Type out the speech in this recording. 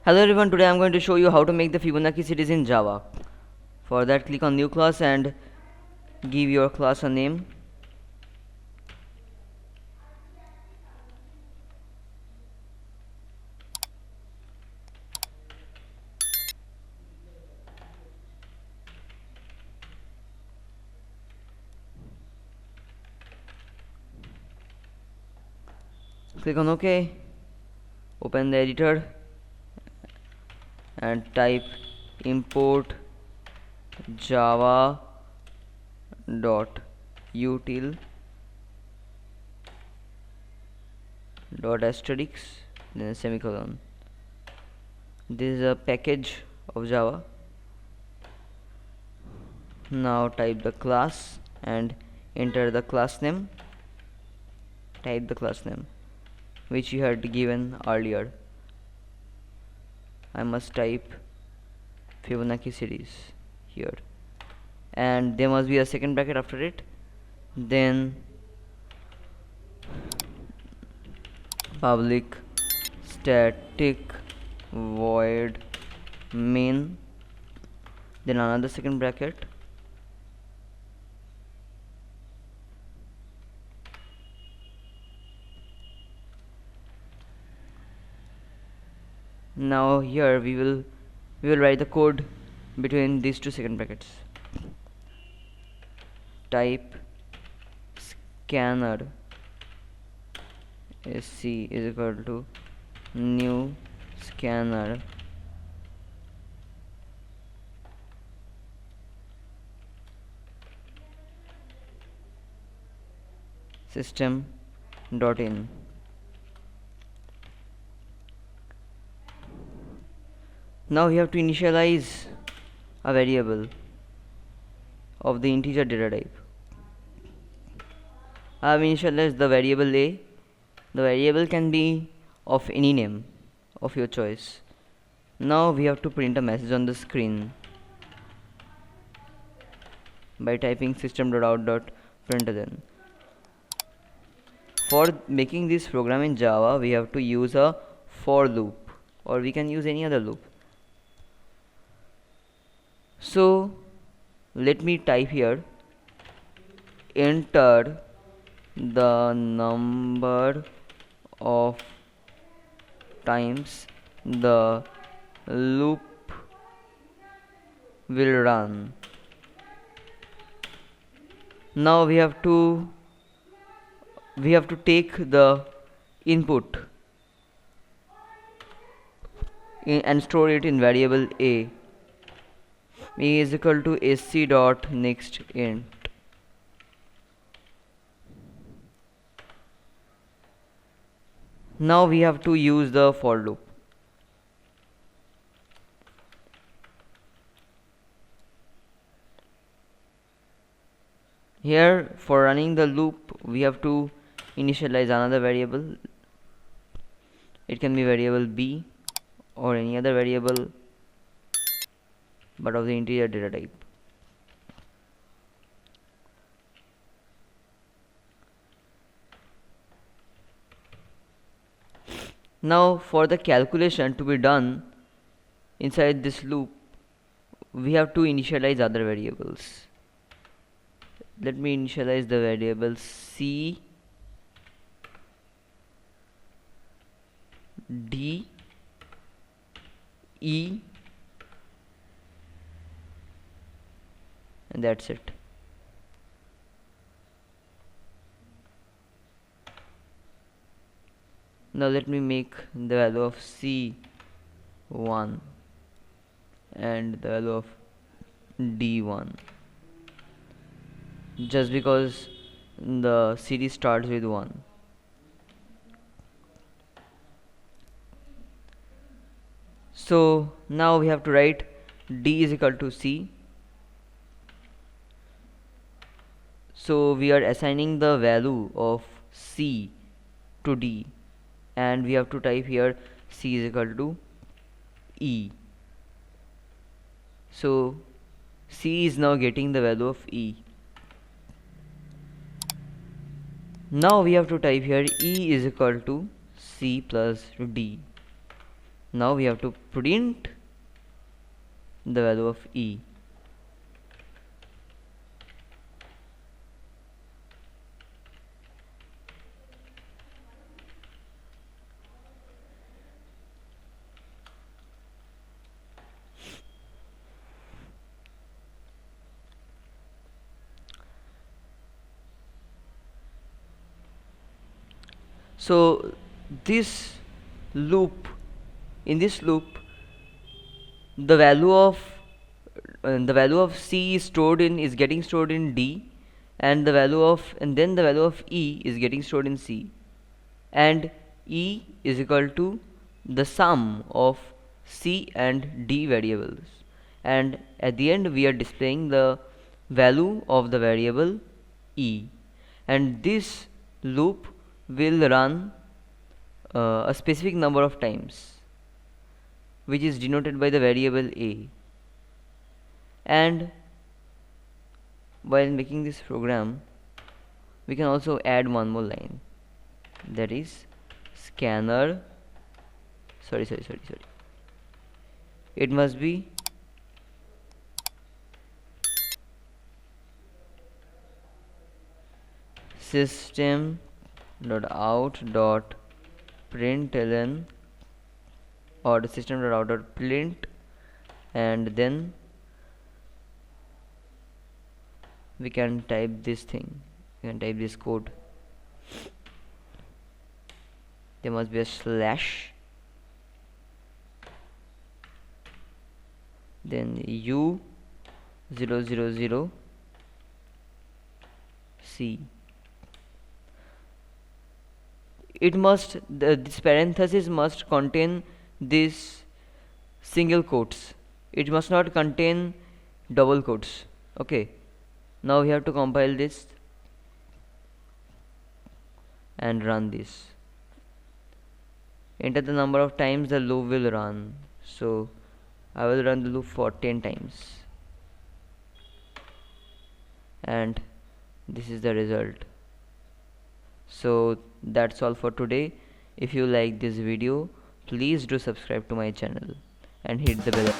Hello everyone, today I'm going to show you how to make the Fibonacci series in Java. For that, click on new class and give your class a name. Click on OK, open the editor and type import java dot util dot asterisk then a semicolon. This is a package of Java. Now type the class and enter the class name. Type the class name which you had given earlier. I must type Fibonacci series here, and there must be a second bracket after it, then public static void main, then another second bracket, now here we will write the code between these two second brackets. Type scanner sc is equal to new scanner system dot in. Now we have to initialize a variable of the integer data type. I have initialized the variable a. The variable can be of any name of your choice. Now we have to print a message on the screen by typing system.out.println. For making this program in Java, we have to use a for loop, or we can use any other loop. So let me type here, enter the number of times the loop will run. Now we have to take the input and store it in variable a is equal to sc dot next int. Now we have to use the for loop. Here for running the loop we have to initialize another variable. It can be variable b or any other variable but of the integer data type. Now for the calculation to be done inside this loop, we have to initialize other variables. Let me initialize the variable c d e, and that's it. Now let me make the value of c 1 and the value of d1, just because the series starts with 1. So now we have to write d is equal to c. So we are assigning the value of c to d, and we have to type here c is equal to e. So c is now getting the value of e. Now we have to type here e is equal to c plus d. Now we have to print the value of E. So this loop, in this loop, the value of C is getting stored in D, and then the value of E is getting stored in C, and E is equal to the sum of C and D variables, and at the end we are displaying the value of the variable E, and this loop will run a specific number of times, which is denoted by the variable A. And while making this program, we can also add one more line, that is scanner, sorry, it must be system.out.println, or the system.out.print, and then we can type this thing, we can type this code. There must be a slash, then U000 C. This parenthesis must contain this single quotes, it must not contain double quotes. Okay, now we have to compile this and run this. Enter the number of times the loop will run. So I will run the loop for 10 times, and this is the result. So that's all for today. If you like this video, please do subscribe to my channel and hit the bell.